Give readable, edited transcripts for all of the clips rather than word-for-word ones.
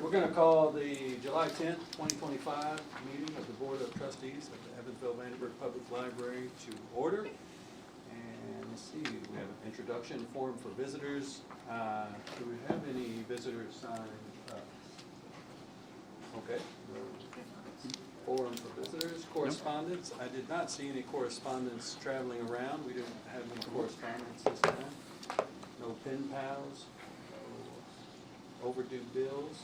we're going to call the July 10th, 2025 meeting of the Board of Trustees of the Evansville-Vandenberg Public Library to order. And let's see, we have an introduction form for visitors. Do we have any visitors signed up? Okay. Forum for visitors. Correspondence. I did not see any correspondence traveling around. We didn't have any correspondence this time. No pen pals. No overdue bills.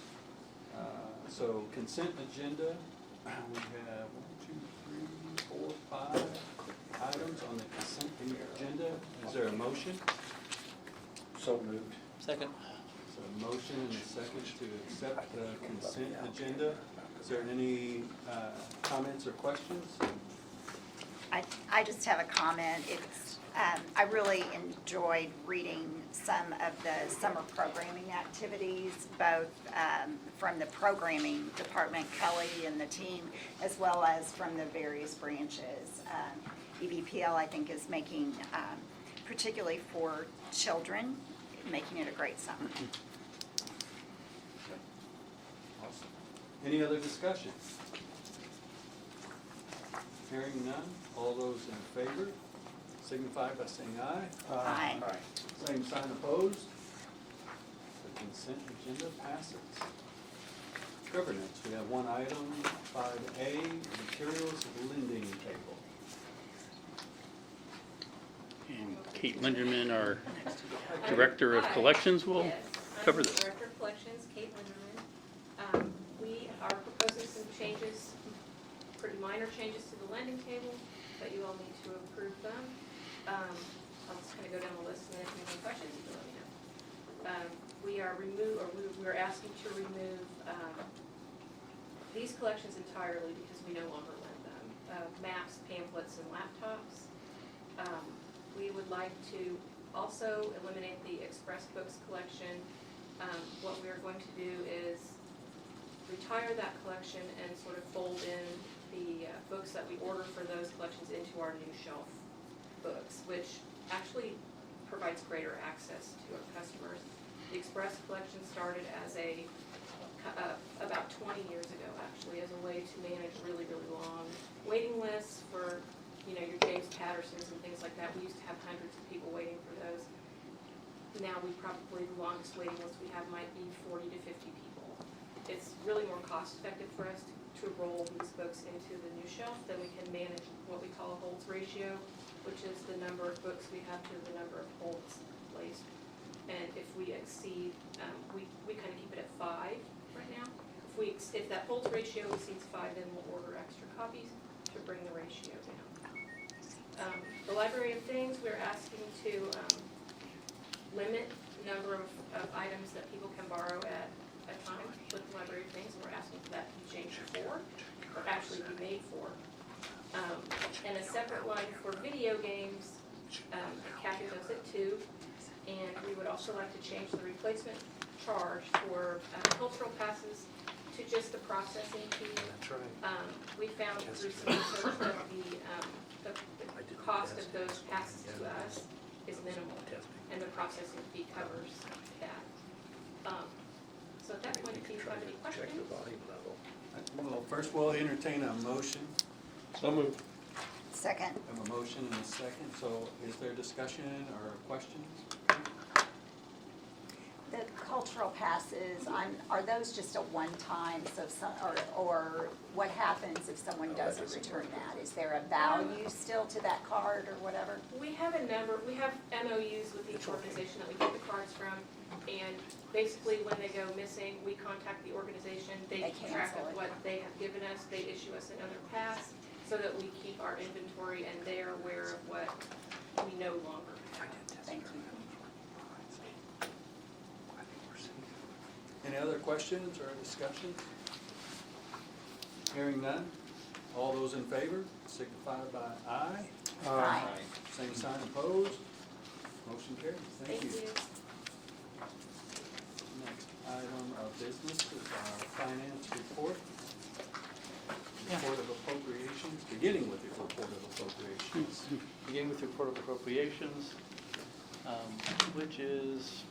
So consent agenda. We have 1, 2, 3, 4, 5 items on the consent agenda. Is there a motion? So moved. Second. So a motion and a second to accept the consent agenda. Is there any comments or questions? I just have a comment. It's, I really enjoyed reading some of the summer programming activities, both from the programming department, Kelly and the team, as well as from the various branches. EVPL, I think, is making, particularly for children, making it a great summer. Awesome. Any other discussion? Hearing none, all those in favor signify by saying aye. Aye. Same sign opposed. The consent agenda passes. Governance, we have one item, 5A, materials lending table. And Kate Linderman, our Director of Collections, will cover this. Director of Collections, Kate Linderman. We are proposing some changes, pretty minor changes to the lending table, but you all need to approve them. I'll just kind of go down the list, and then if you have any questions, you can let me know. We're asking to remove these collections entirely because we no longer lend them. Maps, pamphlets, and laptops. We would like to also eliminate the Express Books collection. What we are going to do is retire that collection and sort of fold in the books that we order for those collections into our new shelf books, which actually provides greater access to our customers. The Express collection started as about 20 years ago, actually, as a way to manage really, really long waiting lists for, your James Pattersons and things like that. We used to have hundreds of people waiting for those. Now the longest waiting list we have might be 40 to 50 people. It's really more cost effective for us to roll these books into the new shelf than we can manage what we call a holds ratio, which is the number of books we have to the number of holds placed. And if we exceed, we kind of keep it at 5 right now. If that holds ratio exceeds 5, then we'll order extra copies to bring the ratio down. The Library of Things, we're asking to limit the number of items that people can borrow at a time with the Library of Things, and we're asking for that to be changed to 4, or actually be made 4. And a separate line for video games, capping those at 2. And we would also like to change the replacement charge for cultural passes to just the processing fee. That's right. We found through some research that the cost of those passes to us is minimal, and the processing fee covers that. So at that point, if you have any Check questions? the volume level. Well, first we'll entertain a motion. So moved. Second. I have a motion and a second. So is there discussion or questions? The cultural passes, are those just a one-time, so or what happens if someone doesn't return that? Is there a value still to that card or whatever? We have MOUs with each organization that we get the cards from, and basically when they go missing, we contact the organization, they keep track cancel of it. what they have given us, they issue us another pass, so that we keep our inventory and they're aware of what we no longer have. Thank you. Any other questions or discussions? Hearing none, all those in favor signify by aye. Aye. Same sign opposed. Motion carries. Thank you. Next item of business is our finance report. Report of appropriations, beginning with the report of appropriations. Beginning with the report of appropriations, which is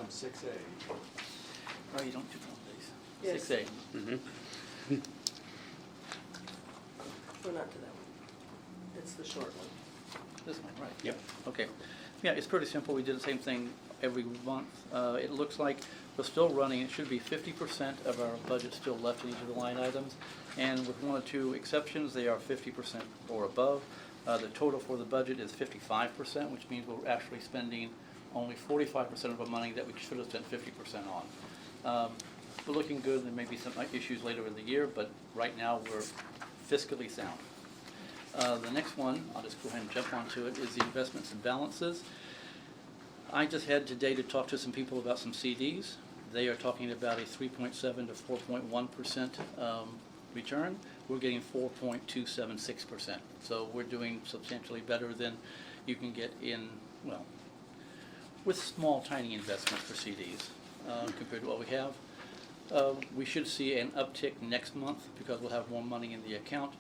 item 6A. Oh, you don't do Mondays. Yes. 6A. Mhm. We're not to that one. It's the short one. This one, right? Yep. Okay. Yeah, it's pretty simple. We did the same thing every month. It looks like we're still running, it should be 50% of our budget still left in each of the line items. And with one or two exceptions, they are 50% or above. The total for the budget is 55%, which means we're actually spending only 45% of our money that we should have spent 50% on. We're looking good. There may be some issues later in the year, but right now we're fiscally sound. The next one, I'll just go ahead and jump onto it, is the investments and balances. I just had today to talk to some people about some CDs. They are talking about a 3.7 to 4.1% return. We're getting 4.276%. So we're doing substantially better than you can get in, well, with small, tiny investments for CDs compared to what we have. We should see an uptick next month because we'll have more money in the account,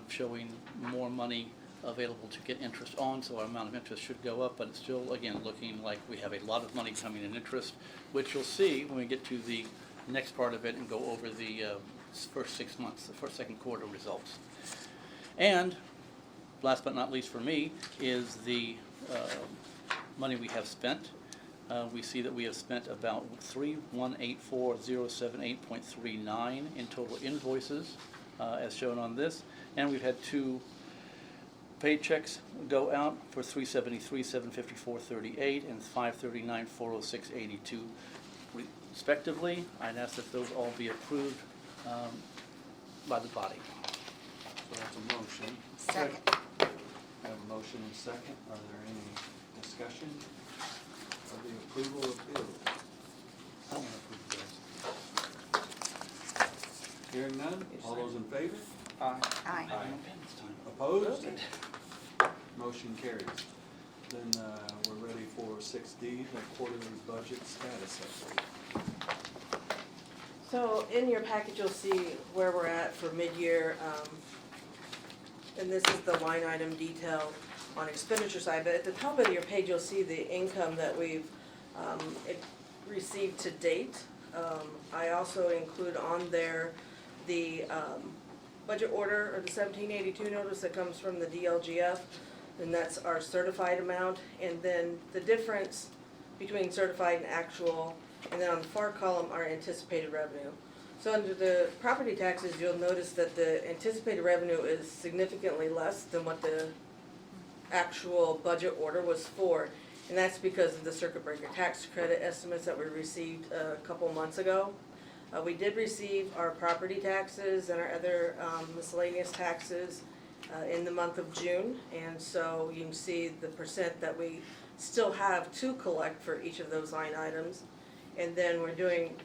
showing more money available to get interest on, so our amount of interest should go up, but it's still, again, looking like we have a lot of money coming in interest, which you'll see when we get to the next part of it and go over the first 6 months, the first second quarter results. And last but not least for me is the money we have spent. We see that we have spent about 3,184,078.39 in total invoices, as shown on this, and we've had 2 paychecks go out for $373,754.38 and $539,406.82 respectively. I'd ask that those all be approved by the body. So that's a motion. Second. We have a motion and second. Are there any discussion of the approval of bills? I want to approve those. Hearing none, all those in favor? Aye. Aye. This time. Opposed? Motion carries. Then we're ready for 6D, the quarterly budget status update. So in your package, you'll see where we're at for mid-year. And this is the line item detail on expenditure side. But at the top of your page, you'll see the income that we've received to date. I also include on there the budget order, or the 1782 notice that comes from the DLGF, and that's our certified amount, and then the difference between certified and actual, and then on the far column, our anticipated revenue. So under the property taxes, you'll notice that the anticipated revenue is significantly less than what the actual budget order was for, and that's because of the circuit breaker tax credit estimates that we received a couple months ago. We did receive our property taxes and our other miscellaneous taxes in the month of June, and so you can see the percent that we still have to collect for each of those line items. And then we're doing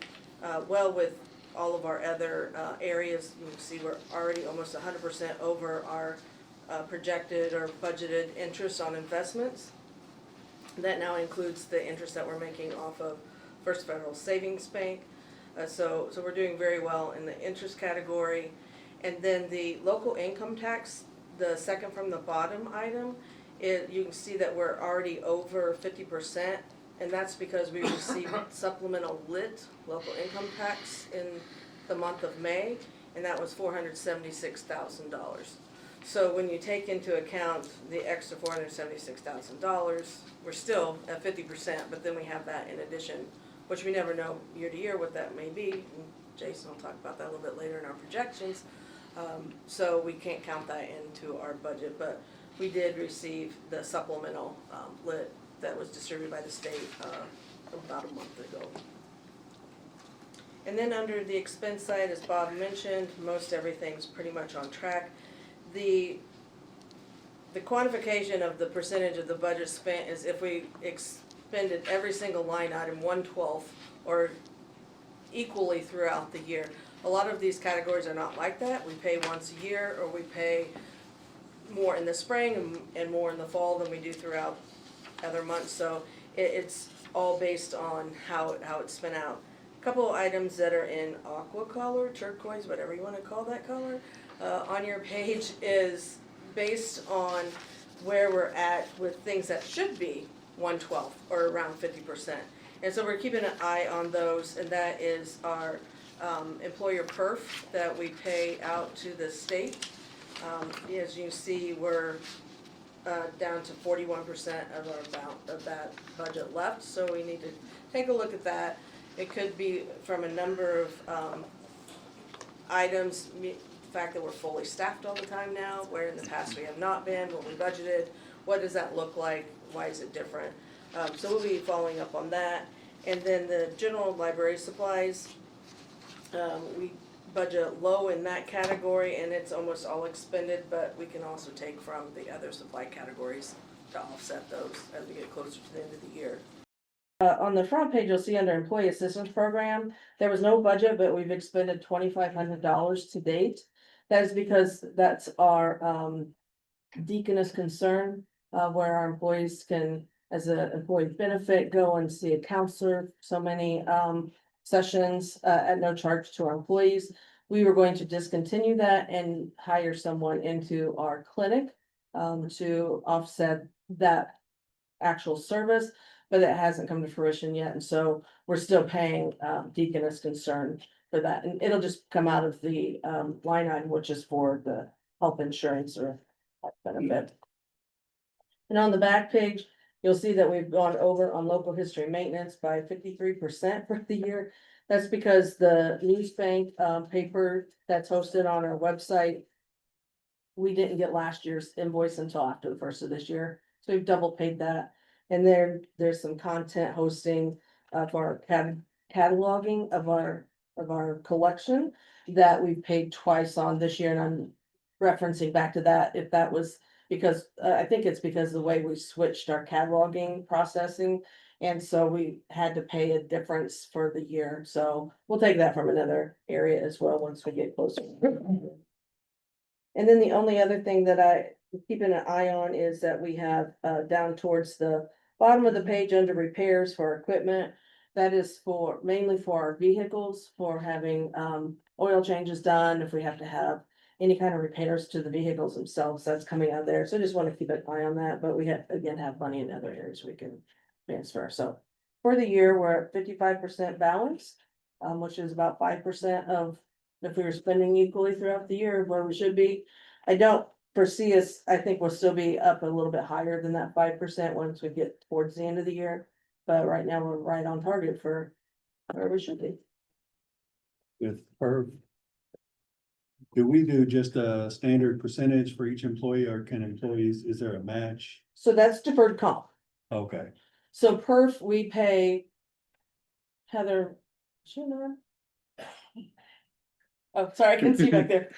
well with all of our other areas. You can see we're already almost 100% over our projected or budgeted interest on investments. That now includes the interest that we're making off of First Federal Savings Bank. So we're doing very well in the interest category. And then the local income tax, the second from the bottom item, you can see that we're already over 50%, and that's because we received supplemental lit, local income tax, in the month of May, and that was $476,000. So when you take into account the extra $476,000, we're still at 50%, but then we have that in addition, which we never know year to year what that may be. And Jason will talk about that a little bit later in our projections. So we can't count that into our budget, but we did receive the supplemental lit that was distributed by the state about a month ago. And then under the expense side, as Bob mentioned, most everything's pretty much on track. The quantification of the percentage of the budget spent is if we expended every single line item 1/12 or equally throughout the year. A lot of these categories are not like that. We pay once a year, or we pay more in the spring and more in the fall than we do throughout other months. So it's all based on how it's spent out. A couple of items that are in aqua color, turquoise, whatever you want to call that color, on your page is based on where we're at with things that should be 1/12 or around 50%. And so we're keeping an eye on those, and that is our employer perf that we pay out to the state. As you see, we're down to 41% of our amount of that budget left, so we need to take a look at that. It could be from a number of items, the fact that we're fully staffed all the time now, where in the past we have not been, what we budgeted, what does that look like, why is it different? So we'll be following up on that. And then the general library supplies, we budget low in that category, and it's almost all expended, but we can also take from the other supply categories to offset those as we get closer to the end of the year. On the front page, you'll see under Employee Assistance Program, there was no budget, but we've expended $2,500 to date. That is because that's our deaconess concern, where our employees can, as an employee benefit, go and see a counselor, so many sessions at no charge to our employees. We were going to discontinue that and hire someone into our clinic to offset that actual service, but it hasn't come to fruition yet, and so we're still paying deaconess concern for that, and it'll just come out of the line item, which is for the health insurance or benefit. And on the back page, you'll see that we've gone over on local history maintenance by 53% for the year. That's because the news bank paper that's hosted on our website, we didn't get last year's invoice until after the first of this year, so we've double paid that. And there's some content hosting for our cataloging of our collection that we've paid twice on this year, and I'm referencing back to that, if that was because I think it's because of the way we switched our cataloging processing. And so we had to pay a difference for the year. So we'll take that from another area as well once we get closer. And then the only other thing that I keeping an eye on is that we have down towards the bottom of the page under repairs for equipment. That is for mainly for our vehicles, for having oil changes done, if we have to have any kind of repairs to the vehicles themselves, that's coming out of there. So I just want to keep an eye on that, but we have, again, have money in other areas we can transfer. So for the year, we're at 55% balance, which is about 5% of if we were spending equally throughout the year where we should be. I don't foresee us, I think we'll still be up a little bit higher than that 5% once we get towards the end of the year. But right now, we're right on target for where we should be. With her, do we do just a standard percentage for each employee, or can employees, is there a match? So that's deferred comp. Okay, So perf, we pay Heather, is she in the room? Oh, sorry, I can see back there.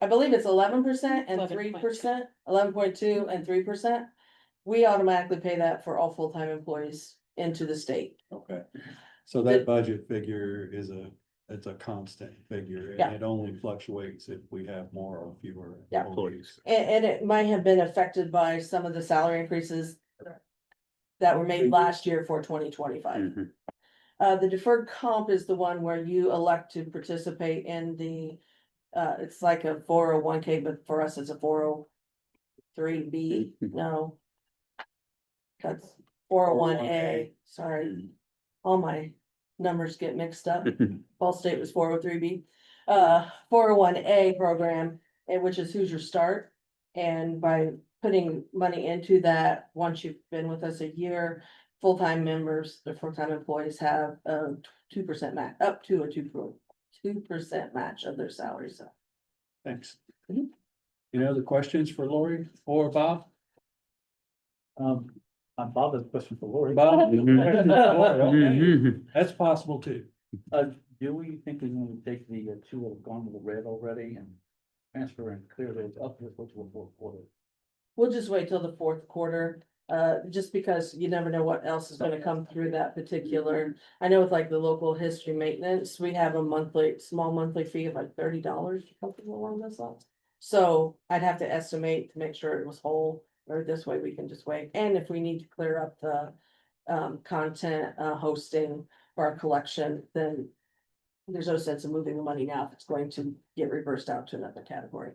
I believe it's 11% and 3%, 11.2 and 3%. We automatically pay that for all full-time employees into the state. okay. So that budget figure is it's a constant figure, Yeah. and it only fluctuates if we have more or fewer Yeah. employees. And it might have been affected by some of the salary increases that were made last year for 2025. Mhm. The deferred comp is the one where you elect to participate in the, it's like a 401k, but for us, it's a 403b, no. That's 401a, sorry, all my numbers get mixed up. Ball State was 403b. 401a program, which is Hoosier Start. And by putting money into that, once you've been with us a year, full-time members, the full-time employees have a 2% match, up to a 2% match of their salary, so. Thanks. Any other questions for Lori or Bob? Bob has a question for Lori. Bob? Mhm. That's possible too. Do we think we want to take the two that have gone to the red already and transfer and clear those up to the fourth quarter? We'll just wait till the fourth quarter, just because you never know what else is gonna come through that particular. I know with like the local history maintenance, we have a small monthly fee of like $30, something along those lines. So I'd have to estimate to make sure it was whole, or this way we can just wait. And if we need to clear up the content hosting for our collection, then there's no sense in moving the money now if it's going to get reversed out to another category.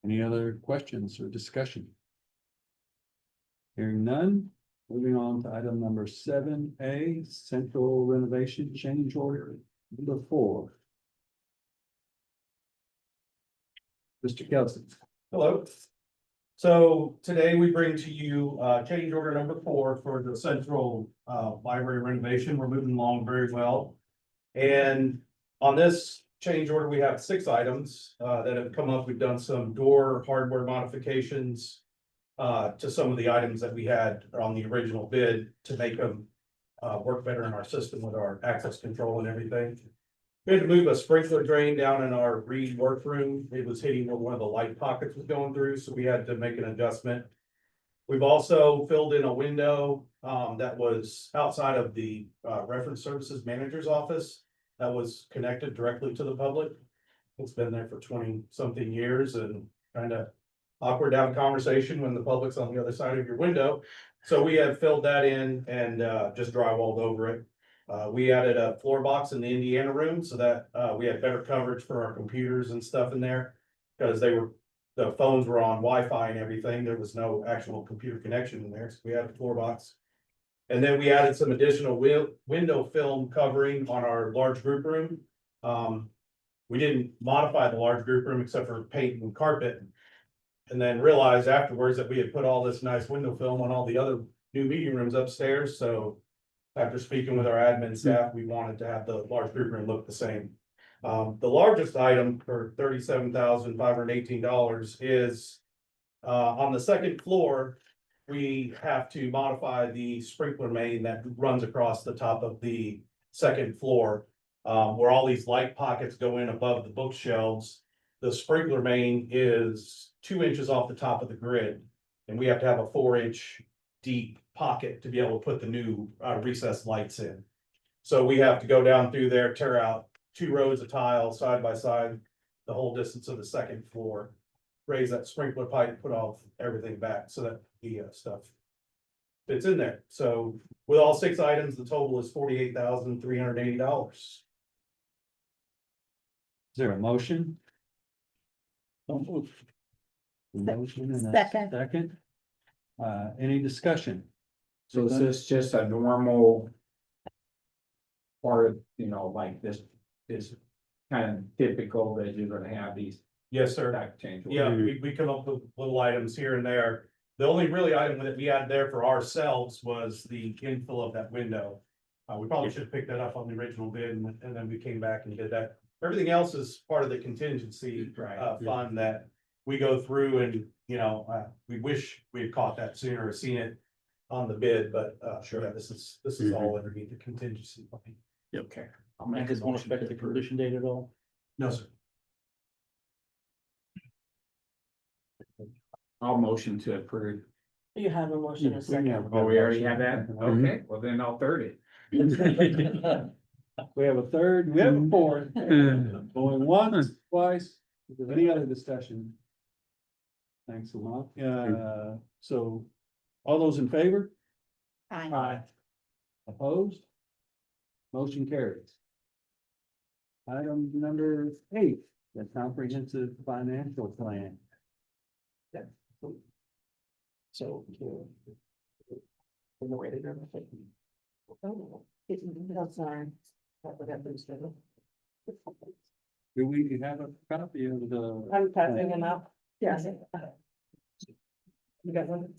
Any other questions or discussion? Hearing none, moving on to item number 7A, central renovation change order number 4. Mr. Kelsey. Hello. So today we bring to you change order number 4 for the central library renovation. We're moving along very well. And on this change order, we have 6 items that have come up. We've done some door hardware modifications to some of the items that we had on the original bid to make them work better in our system with our access control and everything. We had to move a sprinkler drain down in our read workroom. It was hitting where one of the light pockets was going through, so we had to make an adjustment. We've also filled in a window that was outside of the reference services manager's office that was connected directly to the public. It's been there for 20-something years and kind of awkward to have a conversation when the public's on the other side of your window. So we have filled that in and just drywalled over it. We added a floor box in the Indiana room so that we had better coverage for our computers and stuff in there. Because the phones were on Wi-Fi and everything. There was no actual computer connection in there, so we had a floor box. And then we added some additional window film covering on our large group room. We didn't modify the large group room except for paint and carpet. And then realized afterwards that we had put all this nice window film on all the other new meeting rooms upstairs, so. After speaking with our admin staff, we wanted to have the large group room look the same. The largest item for $37,518 is on the second floor. We have to modify the sprinkler main that runs across the top of the second floor. Where all these light pockets go in above the bookshelves. The sprinkler main is 2 inches off the top of the grid. And we have to have a 4-inch deep pocket to be able to put the new recessed lights in. So we have to go down through there, tear out 2 rows of tile side by side, the whole distance of the second floor, raise that sprinkler pipe, put everything back so that the stuff fits in there. So with all 6 items, the total is $48,380. Is there a motion? Motion and a Second. second. Any discussion? So is this just a normal part of, like this is kind of typical that you're gonna have these Yes, sir. type change? Yeah, we come up with little items here and there. The only really item that we had there for ourselves was the infill of that window. We probably should have picked that up on the original bid and then we came back and did that. Everything else is part of the contingency fund that we go through and, we wish we had caught that sooner or seen it on the bid, but sure, yeah, this is all underneath the contingency fund. Okay. I'll And make a does one motion affect to the approve. completion date at all? No, sir. I'll motion to approve. You have a motion in a second. Oh, we already have that? Okay, well then I'll third it. We have a third, we have a fourth. Going once, twice. Any other discussion? Thanks a lot. So all those in favor? Aye. Opposed? Motion carries. Item number 8, the comprehensive financial plan. So. In the way to go. That's fine. Do we have a copy of the? I'm passing them out. Yes. You got one?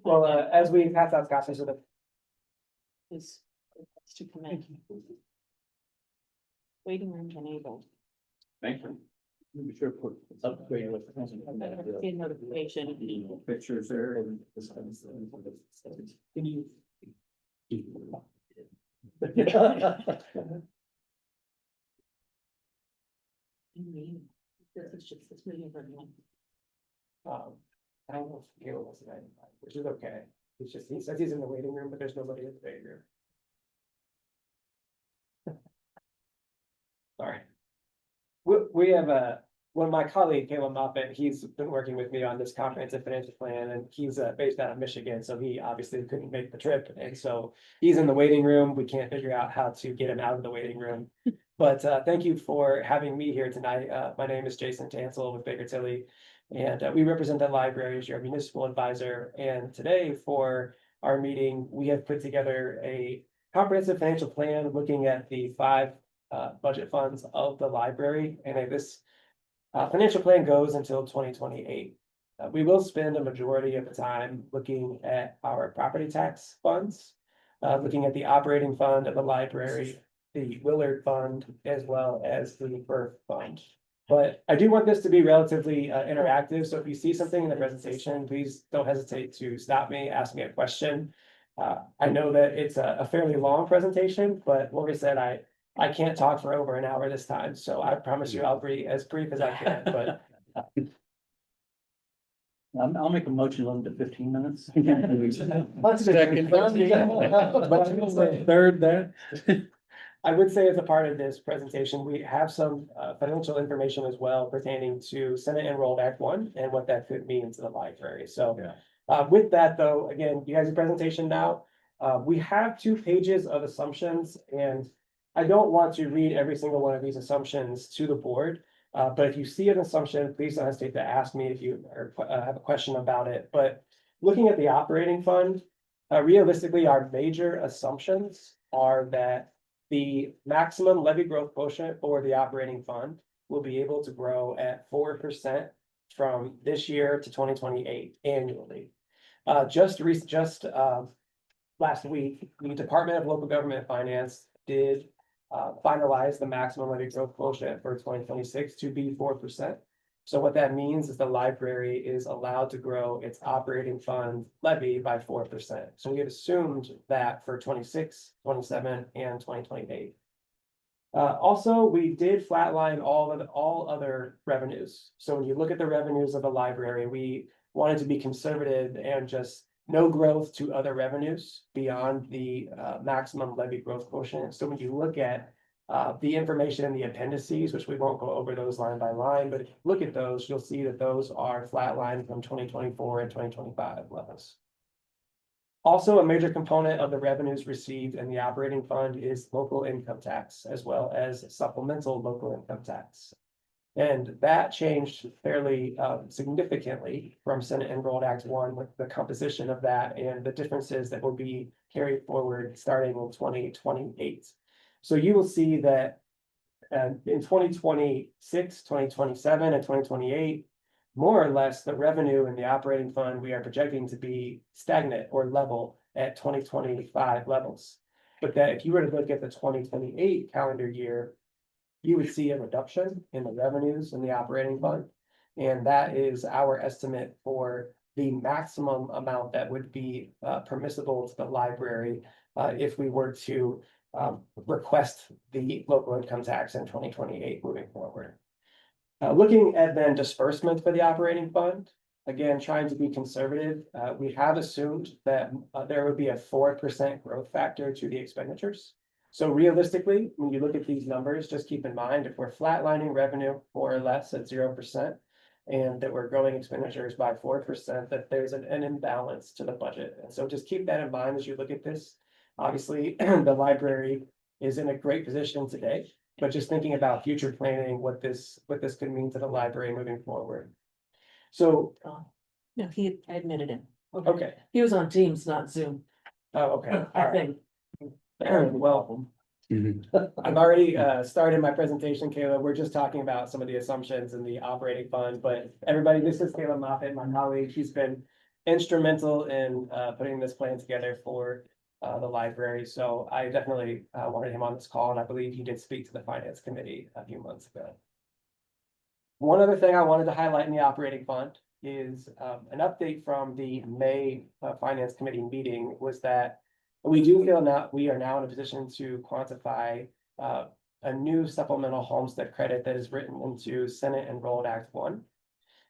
Well, as we pass out copies of the. Is to come in. Waiting room enabled. Thank you. Be sure to put upgrade with. Get notification. Pictures there and. Can you? This is just this meeting for everyone. I don't know if Gail was tonight, which is okay. It's just, he says he's in the waiting room, but there's nobody in the waiting room. Sorry. We have one of my colleague, Caleb Moffett, he's been working with me on this comprehensive financial plan and he's based out of Michigan, so he obviously couldn't make the trip. And so he's in the waiting room. We can't figure out how to get him out of the waiting room. But thank you for having me here tonight. My name is Jason Tansel with Baker Tilly. And we represent the library as your municipal advisor. And today for our meeting, we have put together a comprehensive financial plan looking at the five budget funds of the library. And this financial plan goes until 2028. We will spend a majority of the time looking at our property tax funds, looking at the operating fund of the library, the Willard Fund, as well as the Birth Fund. But I do want this to be relatively interactive, so if you see something in the presentation, please don't hesitate to stop me, ask me a question. I know that it's a fairly long presentation, but like I said, I can't talk for over an hour this time, so I promise you I'll be as brief as I can, but. I'll make a motion on to 15 minutes. Second. Third that. I would say as a part of this presentation, we have some financial information as well pertaining to Senate Enrolled Act 1 and what that could mean to the library. So with that though, again, you guys' presentation now, we have 2 pages of assumptions, and I don't want to read every single one of these assumptions to the board. But if you see an assumption, please don't hesitate to ask me if you have a question about it. But looking at the operating fund, realistically, our major assumptions are that the maximum levy growth quotient for the operating fund will be able to grow at 4% from this year to 2028 annually. Just last week, the Department of Local Government Finance did finalize the maximum levy growth quotient for 2026 to be 4%. So what that means is the library is allowed to grow its operating fund levy by 4%. So we had assumed that for 26, 27, and 2028. Also, we did flatline all other revenues. So when you look at the revenues of the library, we wanted to be conservative and just no growth to other revenues beyond the maximum levy growth quotient. So when you look at the information in the appendices, which we won't go over those line by line, but if you look at those, you'll see that those are flatlined from 2024 and 2025 levels. Also, a major component of the revenues received in the operating fund is local income tax, as well as supplemental local income tax. And that changed fairly significantly from Senate Enrolled Act 1 with the composition of that and the differences that will be carried forward starting in 2028. So you will see that in 2026, 2027, and 2028, more or less the revenue in the operating fund we are projecting to be stagnant or level at 2025 levels. But that if you were to look at the 2028 calendar year, you would see a reduction in the revenues in the operating fund. And that is our estimate for the maximum amount that would be permissible to the library if we were to request the local income tax in 2028 moving forward. Looking at then disbursement for the operating fund, again, trying to be conservative, we have assumed that there would be a 4% growth factor to the expenditures. So realistically, when you look at these numbers, just keep in mind, if we're flatlining revenue more or less at 0%, and that we're growing expenditures by 4%, that there's an imbalance to the budget. And so just keep that in mind as you look at this. Obviously, the library is in a great position today, but just thinking about future planning, what this could mean to the library moving forward. So, No, he admitted it. okay. He was on Teams, not Zoom, Oh, okay. All I right. think. Well, I've already started my presentation, Kayla. We're just talking about some of the assumptions in the operating fund, but everybody, this is Kayla Moffett, my colleague. She's been instrumental in putting this plan together for the library. So I definitely wanted him on this call, and I believe he did speak to the finance committee a few months ago. One other thing I wanted to highlight in the operating fund is an update from the May finance committee meeting was that we do feel now we are now in a position to quantify a new supplemental homestead credit that is written into Senate Enrolled Act 1.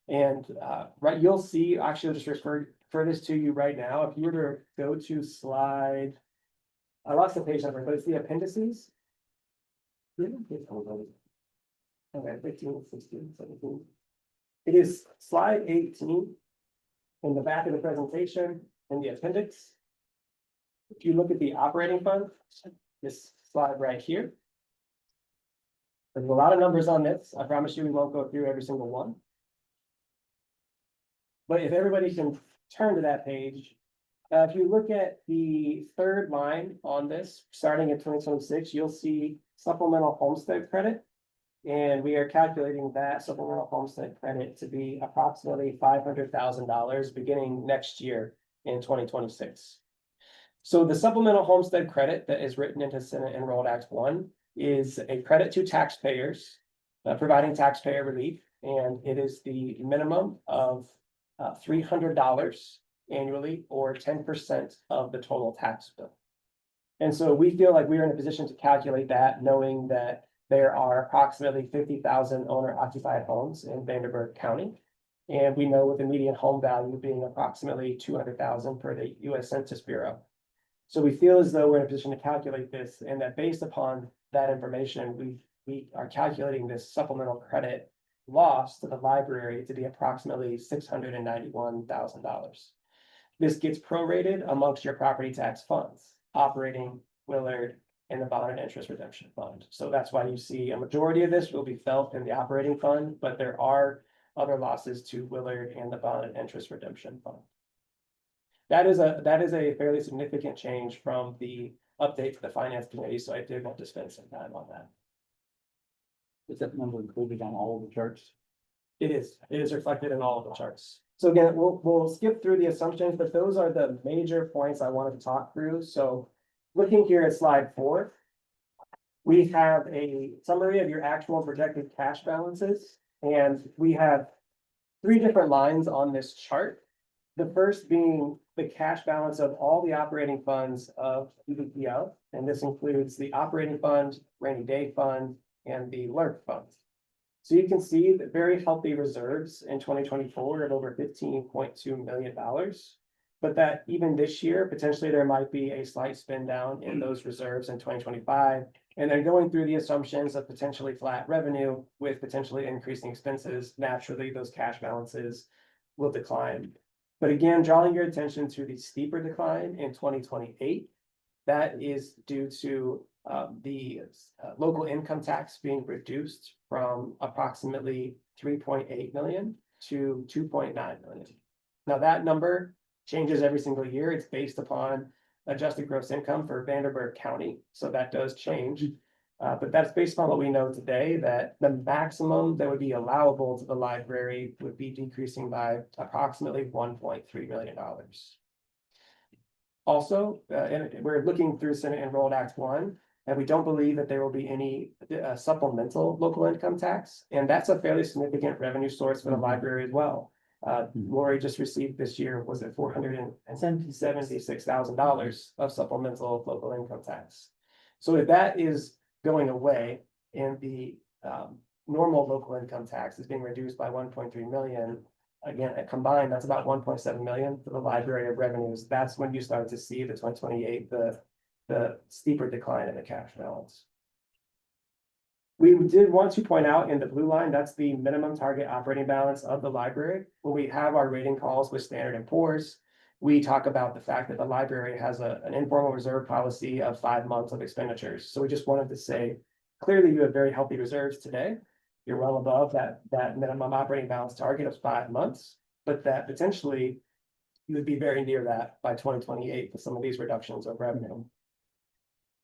And right, you'll see, actually, I'll just refer this to you right now. If you were to go to slide, I lost the page number, but it's the appendices. Okay, 15, 16, 17. It is slide 18 in the back of the presentation in the appendix. If you look at the operating fund, this slide right here. There's a lot of numbers on this. I promise you we won't go through every single one. But if everybody can turn to that page, if you look at the third line on this, starting at 2026, you'll see supplemental homestead credit. And we are calculating that supplemental homestead credit to be approximately $500,000 beginning next year in 2026. So the supplemental homestead credit that is written into Senate Enrolled Act 1 is a credit to taxpayers, providing taxpayer relief, and it is the minimum of $300 annually or 10% of the total tax bill. And so we feel like we are in a position to calculate that, knowing that there are approximately 50,000 owner-occupied homes in Vanderburgh County. And we know with the median home value being approximately 200,000 per the US Census Bureau. So we feel as though we're in a position to calculate this, and that based upon that information, we are calculating this supplemental credit loss to the library to be approximately $691,000. This gets prorated amongst your property tax funds, operating, Willard, and the bond and interest redemption fund. So that's why you see a majority of this will be felt in the operating fund, but there are other losses to Willard and the bond and interest redemption fund. That is a fairly significant change from the update to the finance committee, so I did want to spend some time on that. Is that number included on all of the charts? It is reflected in all of the charts. So again, we'll skip through the assumptions, but those are the major points I wanted to talk through. So looking here at slide 4, we have a summary of your actual projected cash balances, and we have 3 different lines on this chart. The first being the cash balance of all the operating funds of EVPL, and this includes the operating fund, rainy day fund, and the LRF fund. So you can see that very healthy reserves in 2024 of over $15.2 million. But that even this year, potentially there might be a slight spin down in those reserves in 2025. And then going through the assumptions of potentially flat revenue with potentially increasing expenses, naturally those cash balances will decline. But again, drawing your attention to the steeper decline in 2028, that is due to the local income tax being reduced from approximately 3.8 million to 2.9 million. Now that number changes every single year. It's based upon adjusted gross income for Vanderburgh County, so that does change. But that's based on what we know today, that the maximum that would be allowable to the library would be decreasing by approximately $1.3 million. Also, and we're looking through Senate Enrolled Act 1, and we don't believe that there will be any supplemental local income tax, and that's a fairly significant revenue source for the library as well. Lori just received this year, was it $476,000 of supplemental local income tax. So if that is going away and the normal local income tax is being reduced by 1.3 million, again, combined, that's about 1.7 million for the library of revenues. That's when you start to see the 2028, the steeper decline in the cash balance. We did want to point out in the blue line, that's the minimum target operating balance of the library. When we have our rating calls with Standard & Poor's, we talk about the fact that the library has an informal reserve policy of 5 months of expenditures. So we just wanted to say, clearly you have very healthy reserves today. You're well above that minimum operating balance target of 5 months, but that potentially you would be very near that by 2028 with some of these reductions of revenue.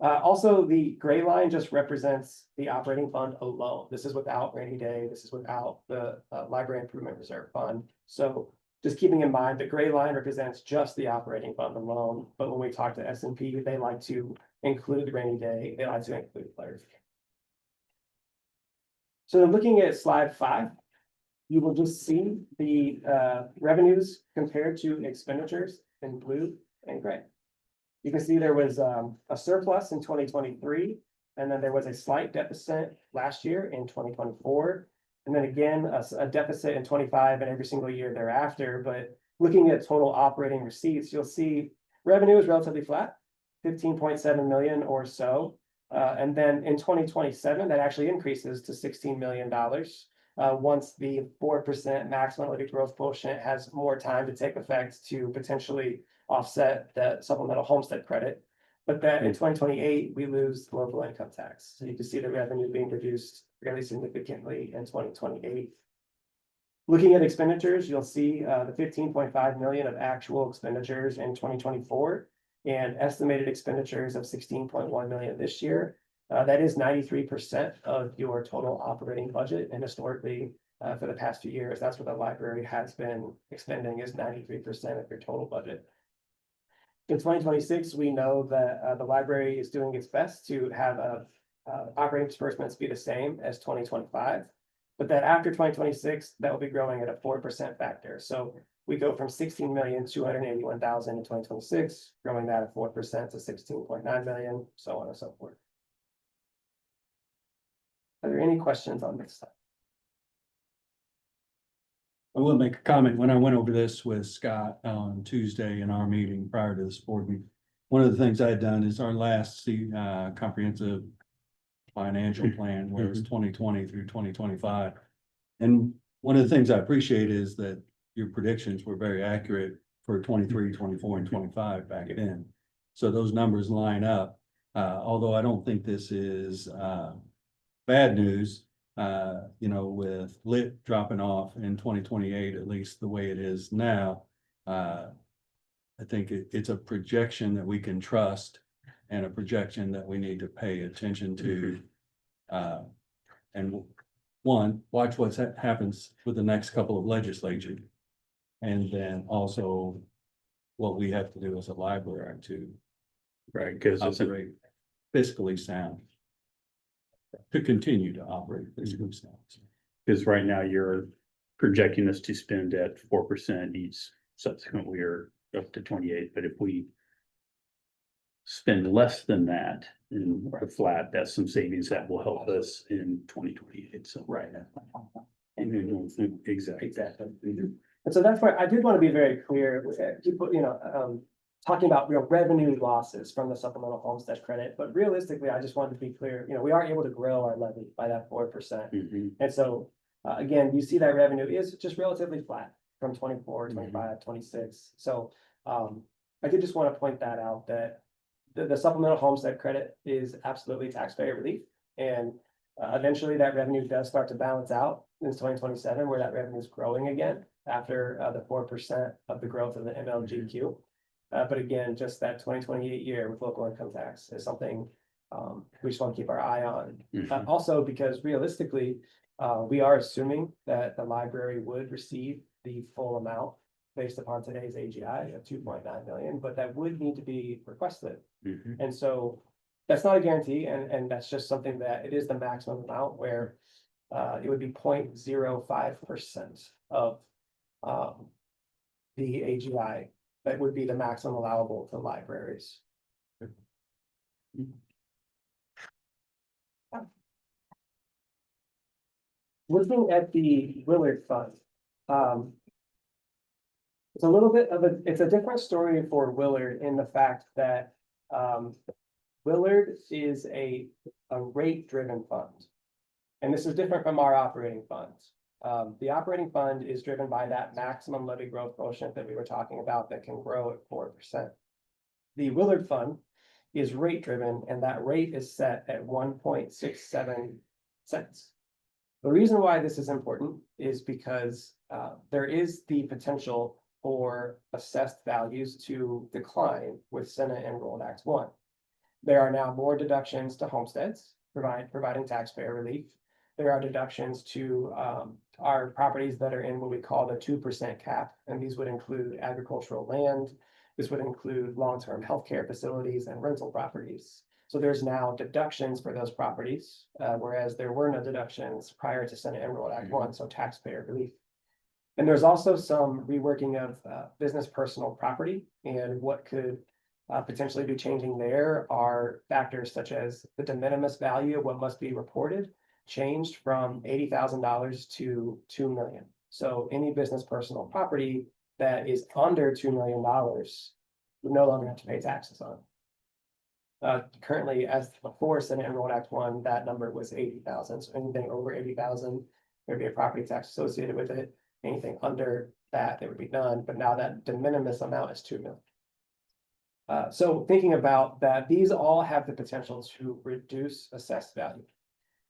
Also, the gray line just represents the operating fund alone. This is without rainy day. This is without the library improvement reserve fund. So just keeping in mind, the gray line represents just the operating fund alone. But when we talk to S&P, they like to include rainy day. They like to include LRF. So looking at slide 5, you will just see the revenues compared to expenditures in blue and gray. You can see there was a surplus in 2023, and then there was a slight deficit last year in 2024, and then again, a deficit in 25 and every single year thereafter. But looking at total operating receipts, you'll see revenue is relatively flat, 15.7 million or so. And then in 2027, that actually increases to $16 million once the 4% maximum living growth quotient has more time to take effect to potentially offset the supplemental homestead credit. But then in 2028, we lose the local income tax. So you can see the revenue being reduced fairly significantly in 2028. Looking at expenditures, you'll see the 15.5 million of actual expenditures in 2024 and estimated expenditures of 16.1 million this year. That is 93% of your total operating budget, and historically, for the past few years, that's what the library has been expending, is 93% of your total budget. In 2026, we know that the library is doing its best to have operating disbursements be the same as 2025. But that after 2026, that will be growing at a 4% factor. So we go from 16,281,000 in 2026, growing that at 4% to 16.9 million, so on and so forth. Are there any questions on this stuff? I will make a comment. When I went over this with Scott on Tuesday in our meeting prior to this board meeting, one of the things I had done is our last comprehensive financial plan, where it's 2020 through 2025. And one of the things I appreciate is that your predictions were very accurate for 23, 24, and 25 back then. So those numbers line up. Although I don't think this is bad news, with lit dropping off in 2028, at least the way it is now. I think it's a projection that we can trust and a projection that we need to pay attention to. And one, watch what happens with the next couple of legislatures. And then also what we have to do as a library to Right, because operate fiscally sound. To continue to operate fiscally sound. because right now you're projecting us to spend at 4% each subsequent year up to 28, but if we spend less than that and are flat, that's some savings that will help us in 2028, so. Right. And then, exactly. And so that's why I did want to be very clear, people, talking about real revenue losses from the supplemental homestead credit, but realistically, I just wanted to be clear, we are able to grow our levy by that 4%. And so, again, you see that revenue is just relatively flat from 24, 25, 26. So, I did just want to point that out, that the supplemental homestead credit is absolutely taxpayer relief. And eventually that revenue does start to balance out in 2027, where that revenue is growing again after the 4% of the growth of the MLGQ. But again, just that 2028 year with local income tax is something we just want to keep our eye on. Also, because realistically, we are assuming that the library would receive the full amount based upon today's AGI of 2.9 million, but that would need to be requested. And so that's not a guarantee, and that's just something that it is the maximum amount, where it would be 0.05% of the AGI. That would be the maximum allowable to libraries. Looking at the Willard Fund, it's a little bit of it's a different story for Willard in the fact that Willard is a rate-driven fund. And this is different from our operating funds. The operating fund is driven by that maximum levy growth quotient that we were talking about that can grow at 4%. The Willard Fund is rate driven, and that rate is set at 1.67 cents. The reason why this is important is because there is the potential for assessed values to decline with Senate Enrolled Act 1. There are now more deductions to homesteads, providing taxpayer relief. There are deductions to our properties that are in what we call the 2% cap, and these would include agricultural land. This would include long-term healthcare facilities and rental properties. So there's now deductions for those properties, whereas there were no deductions prior to Senate Enrolled Act 1, so taxpayer relief. And there's also some reworking of business personal property, and what could potentially be changing there are factors such as the de minimis value of what must be reported changed from $80,000 to $2 million. So any business personal property that is under $2 million would no longer have to pay taxes on. Currently, as before Senate Enrolled Act 1, that number was 80,000. So anything over 80,000, there'd be a property tax associated with it. Anything under that, there would be none. But now that de minimis amount is $2 million. So thinking about that, these all have the potential to reduce assessed value.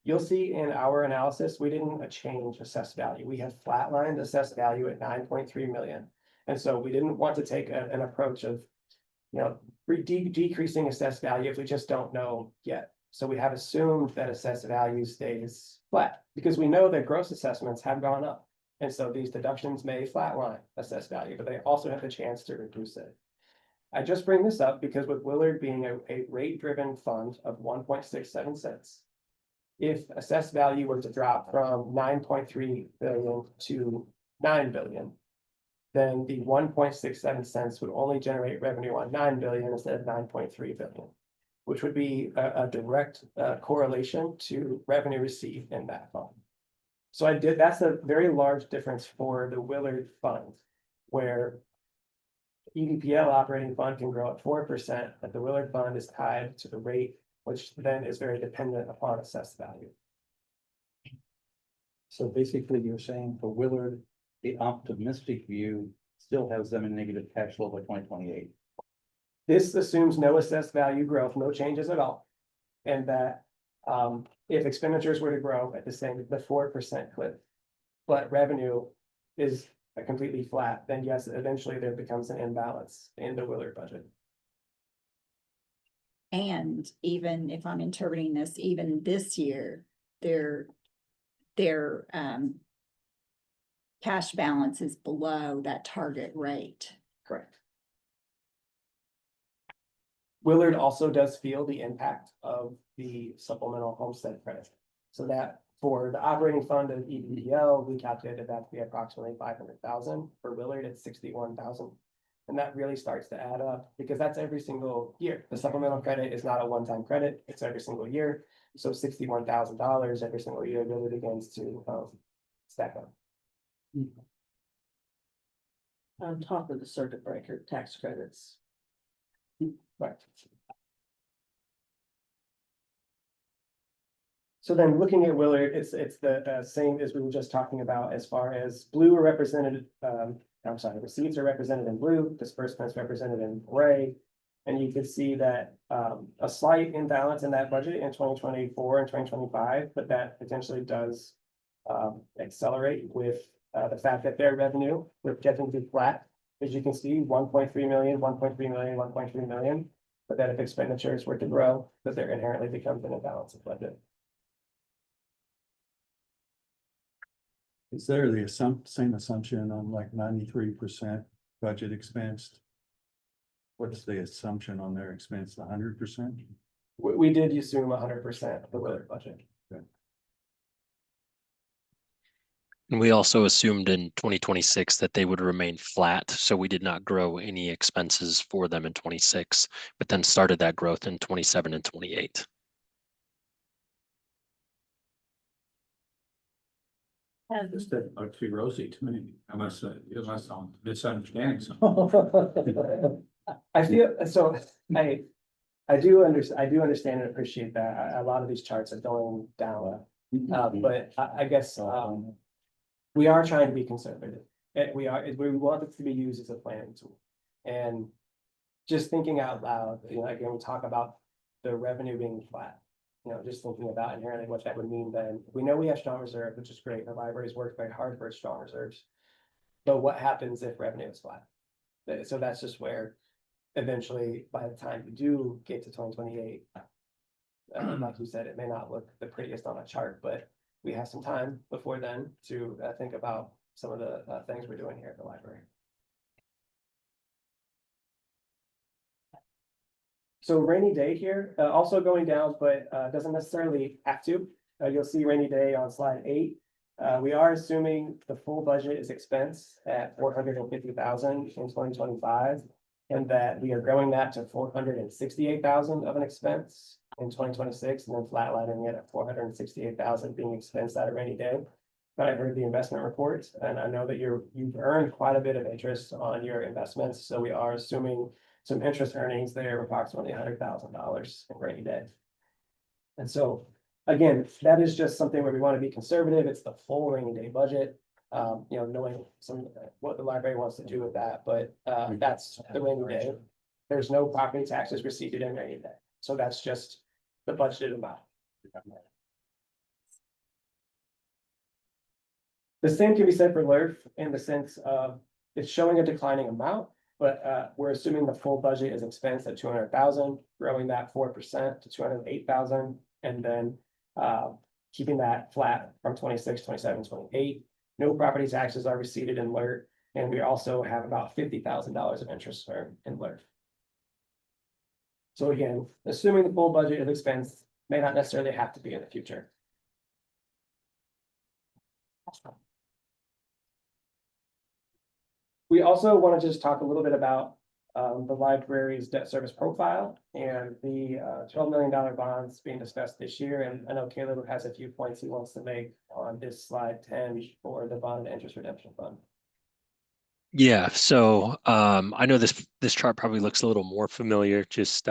You'll see in our analysis, we didn't change assessed value. We have flatlined assessed value at 9.3 million. And so we didn't want to take an approach of, decreasing assessed value if we just don't know yet. So we have assumed that assessed value stays flat because we know that gross assessments have gone up. And so these deductions may flatline assessed value, but they also have the chance to reduce it. I just bring this up because with Willard being a rate-driven fund of 1.67 cents, if assessed value were to drop from 9.3 billion to 9 billion, then the 1.67 cents would only generate revenue on 9 billion instead of 9.3 billion, which would be a direct correlation to revenue received in that fund. So that's a very large difference for the Willard fund, where EVPL operating fund can grow at 4%, but the Willard fund is tied to the rate, which then is very dependent upon assessed value. So basically, you're saying for Willard, the optimistic view still has them in negative cash flow by 2028. This assumes no assessed value growth, no changes at all. And that if expenditures were to grow at the 4% clip, but revenue is completely flat, then yes, eventually there becomes an imbalance in the Willard budget. And even if I'm interpreting this, even this year, their cash balance is below that target rate. Correct. Willard also does feel the impact of the supplemental homestead credit. So that for the operating fund of EVPL, we calculated that to be approximately 500,000. For Willard, it's 61,000. And that really starts to add up because that's every single year. The supplemental credit is not a one-time credit, it's every single year. So $61,000 every single year really begins to stack up. On top of the circuit breaker tax credits. Right. So then looking at Willard, it's the same as we were just talking about as far as blue are represented, receipts are represented in blue, disbursements represented in gray. And you can see that a slight imbalance in that budget in 2024 and 2025, but that potentially does accelerate with the fact that their revenue, we're projecting to be flat. As you can see, 1.3 million, 1.3 million, 1.3 million. But that if expenditures were to grow, that there inherently becomes an imbalance of budget. Is there the same assumption on like 93% budget expensed? What's the assumption on their expense, 100%? We did assume 100% of the Willard budget. And we also assumed in 2026 that they would remain flat, so we did not grow any expenses for them in 26, but then started that growth in 27 and 28. Just that looked too rosy to me. Unless I'm misunderstanding something. I feel, so I do understand and appreciate that. A lot of these charts are going down. But I guess we are trying to be conservative. We want it to be used as a planning tool. And just thinking out loud, again, we talk about the revenue being flat. Just thinking about inherently what that would mean, then we know we have strong reserve, which is great. The library's worked very hard for its strong reserves. But what happens if revenue is flat? So that's just where eventually, by the time you do get to 2028, like you said, it may not look the prettiest on a chart, but we have some time before then to think about some of the things we're doing here at the library. So rainy day here, also going down, but doesn't necessarily have to. You'll see rainy day on slide 8. We are assuming the full budget is expense at 450,000 in 2025, and that we are growing that to 468,000 of an expense in 2026, and then flatlining it at 468,000 being expensed at a rainy day. But I heard the investment report, and I know that you've earned quite a bit of interest on your investments, so we are assuming some interest earnings there of approximately $100,000 in rainy day. And so, again, that is just something where we want to be conservative. It's the full rainy day budget, knowing what the library wants to do with that, but that's the rainy day. There's no property taxes received in rainy day. So that's just the budgeted amount. The same can be said for LERF in the sense of it's showing a declining amount, but we're assuming the full budget is expensed at 200,000, growing that 4% to 208,000, and then keeping that flat from 26, 27, 28. No property taxes are received in LERF, and we also have about $50,000 of interest earned in LERF. So again, assuming the full budget is expensed, may not necessarily have to be in the future. We also want to just talk a little bit about the library's debt service profile and the $12 million bonds being discussed this year. And I know Caleb has a few points he wants to make on this slide 10 for the bond and interest redemption fund. Yeah, so I know this chart probably looks a little more familiar, just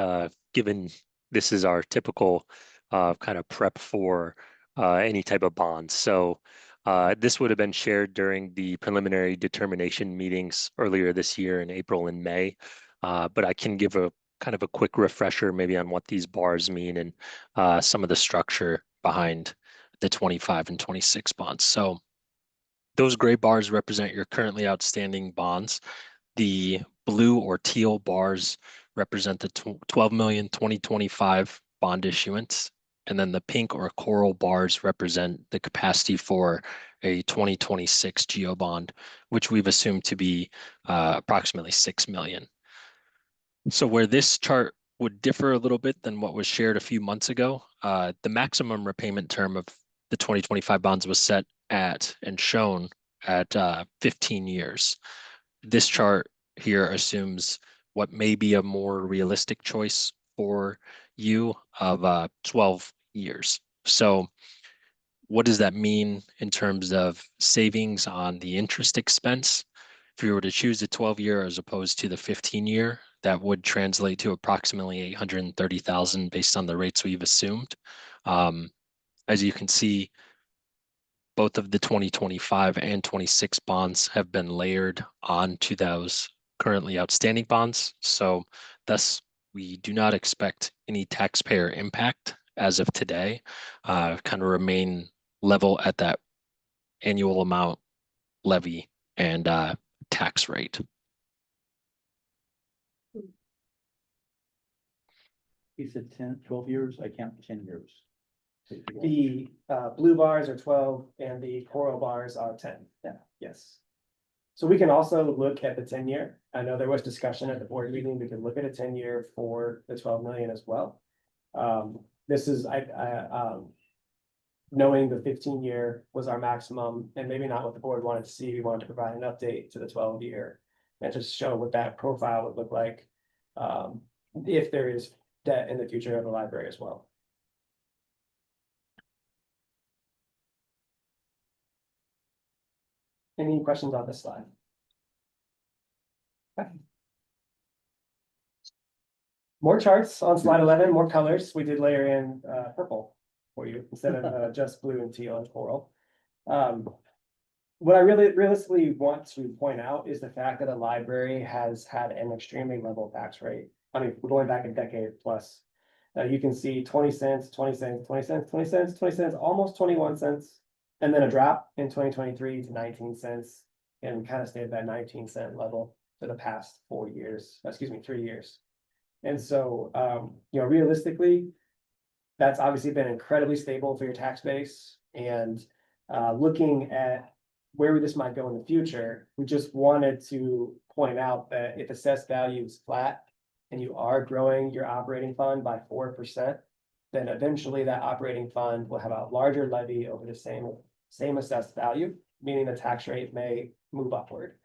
given this is our typical kind of prep for any type of bonds. So this would have been shared during the preliminary determination meetings earlier this year in April and May. But I can give a kind of a quick refresher maybe on what these bars mean and some of the structure behind the 25 and 26 bonds. So those gray bars represent your currently outstanding bonds. The blue or teal bars represent the 12 million 2025 bond issuance. And then the pink or coral bars represent the capacity for a 2026 geo bond, which we've assumed to be approximately 6 million. So where this chart would differ a little bit than what was shared a few months ago, the maximum repayment term of the 2025 bonds was set at and shown at 15 years. This chart here assumes what may be a more realistic choice for you of 12 years. So what does that mean in terms of savings on the interest expense? If you were to choose the 12-year as opposed to the 15-year, that would translate to approximately 830,000 based on the rates we've assumed. As you can see, both of the 2025 and 26 bonds have been layered onto those currently outstanding bonds. So thus, we do not expect any taxpayer impact as of today, kind of remain level at that annual amount levy and tax rate. He said 10, 12 years, I count 10 years. The blue bars are 12 and the coral bars are 10. Yeah, yes. So we can also look at the 10-year. I know there was discussion at the board meeting. We could look at a 10-year for the 12 million as well. This is knowing the 15-year was our maximum and maybe not what the board wanted to see. We wanted to provide an update to the 12-year and just show what that profile would look like if there is debt in the future of the library as well. Any questions on this slide? Okay. More charts on slide 11, more colors. We did layer in purple for you instead of just blue and teal and coral. What I really realistically want to point out is the fact that a library has had an extremely level tax rate. I mean, we're going back a decade plus. You can see 20 cents, 20 cents, 20 cents, 20 cents, 20 cents, almost 21 cents. And then a drop in 2023 to 19 cents and kind of stayed at that 19-cent level for the past 3 years. And so, realistically, that's obviously been incredibly stable for your tax base. And looking at where this might go in the future, we just wanted to point out that if assessed value is flat and you are growing your operating fund by 4%, then eventually that operating fund will have a larger levy over the same assessed value, meaning the tax rate may move upward.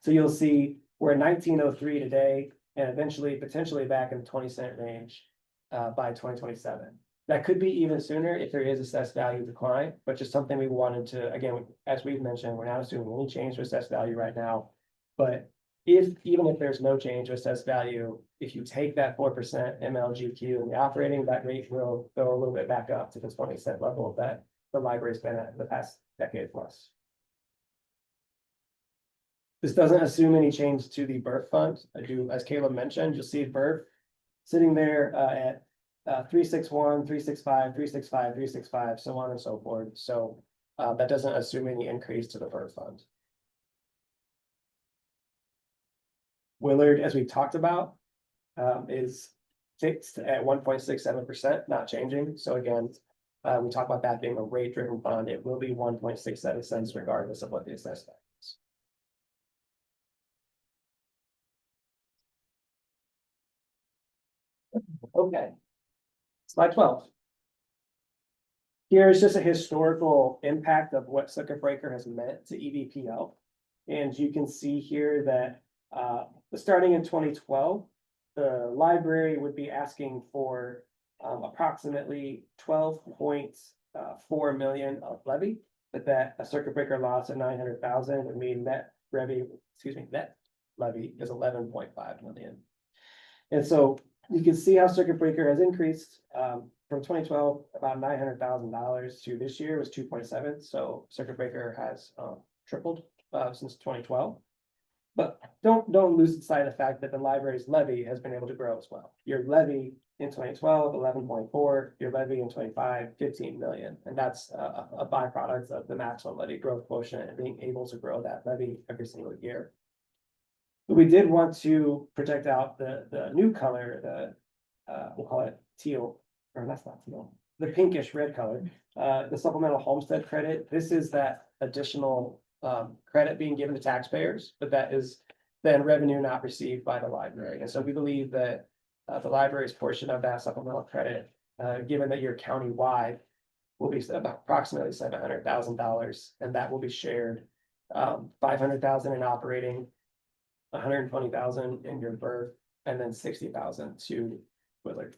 So you'll see we're at 1903 today, and eventually potentially back in the 20-cent range by 2027. That could be even sooner if there is assessed value decline, but just something we wanted to, again, as we've mentioned, we're not assuming any change to assessed value right now. But even if there's no change to assessed value, if you take that 4% MLGQ in the operating, that rate will go a little bit back up to the 20-cent level that the library's been at the past decade plus. This doesn't assume any change to the BERF fund. As Caleb mentioned, you'll see BERF sitting there at 361, 365, 365, 365, so on and so forth. So That doesn't assume any increase to the first fund. Willard, as we talked about, is fixed at 1.67%, not changing. So again, we talk about that being a rate-driven fund. It will be 1.67 cents regardless of what the assessment is. Okay. Slide 12. Here is just a historical impact of what circuit breaker has meant to EVPL. And you can see here that starting in 2012, the library would be asking for approximately 12.4 million of levy, but that a circuit breaker loss of 900,000 would mean net levy is 11.5 million. And so you can see how circuit breaker has increased from 2012, about $900,000 to this year was 2.7. So circuit breaker has tripled since 2012. But don't lose sight of the fact that the library's levy has been able to grow as well. Your levy in 2012, 11.4, your levy in 25, 15 million. And that's a byproduct of the maximum levy growth quotient and being able to grow that levy every single year. But we did want to project out the new color, we'll call it teal, or that's not teal, the pinkish red color, the supplemental homestead credit. This is that additional credit being given to taxpayers, but that is then revenue not received by the library. And so we believe that the library's portion of that supplemental credit, given that you're county-wide, will be about approximately $700,000, and that will be shared $500,000 in operating, $120,000 in your birth, and then $60,000 to Willard.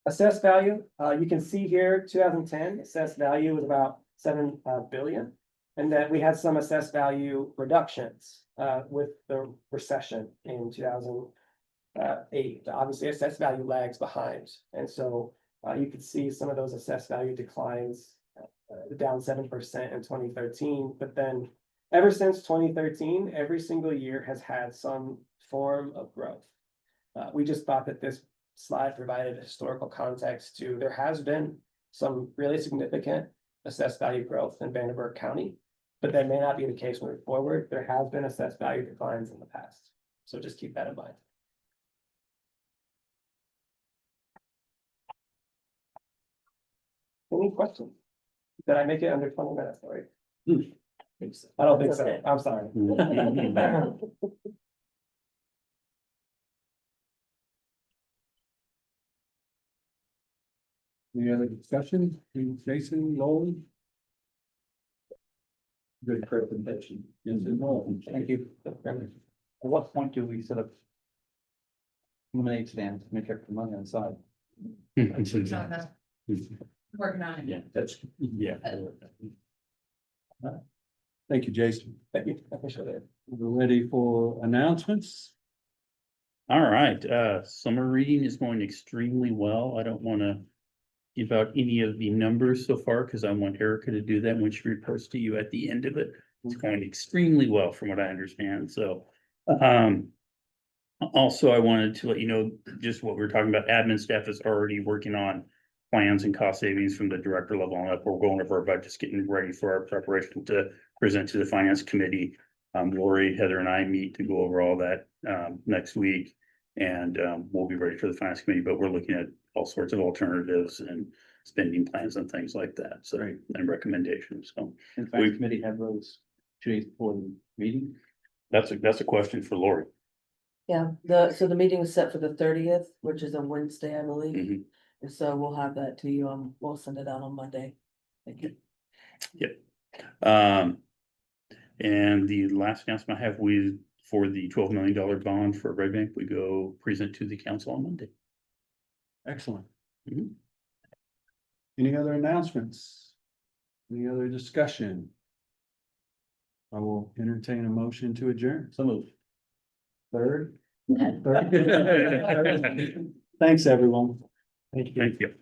Assessed value, you can see here, 2010 assessed value was about 7 billion, and that we had some assessed value reductions with the recession in 2008. Obviously, assessed value lags behind, and so you can see some of those assessed value declines down 7% in 2013, but then ever since 2013, every single year has had some form of growth. We just thought that this slide provided historical context to there has been some really significant assessed value growth in Vanderburgh County, but that may not be the case moving forward. There has been assessed value declines in the past. So just keep that in mind. Any questions? Did I make it under 20 minutes, sorry? I don't think so. I'm sorry. Any other discussion? Jason, Lowell? Good presentation. Yes, it was. Thank you. At what point do we set up lemonade stands, make extra money on the side? Working on it. Yeah, that's, yeah. Thank you, Jason. Thank you. I appreciate it. We're ready for announcements. All right, summer reading is going extremely well. I don't want to give out any of the numbers so far because I want Erica to do that when she reports to you at the end of it. It's going extremely well from what I understand. So, also I wanted to let you know just what we were talking about. Admin staff is already working on plans and cost savings from the director level on up. We're going over about just getting ready for our preparation to present to the finance committee. Lori, Heather, and I meet to go over all that next week. And we'll be ready for the finance committee, but we're looking at all sorts of alternatives and spending plans and things like that. So, and recommendations. So And the finance committee have those 2 days before the meeting? that's a question for Lori. Yeah, so the meeting is set for the 30th, which is a Wednesday, I believe. Mhm. And so we'll have that to you we'll send it out on Monday. Thank you. And the last announcement I have, for the $12 million bond for Red Bank, we go present to the council on Monday. Excellent. Mhm. Any other announcements? Any other discussion? I will entertain a motion to adjourn. So moved. Third? Thanks, everyone. Thank you.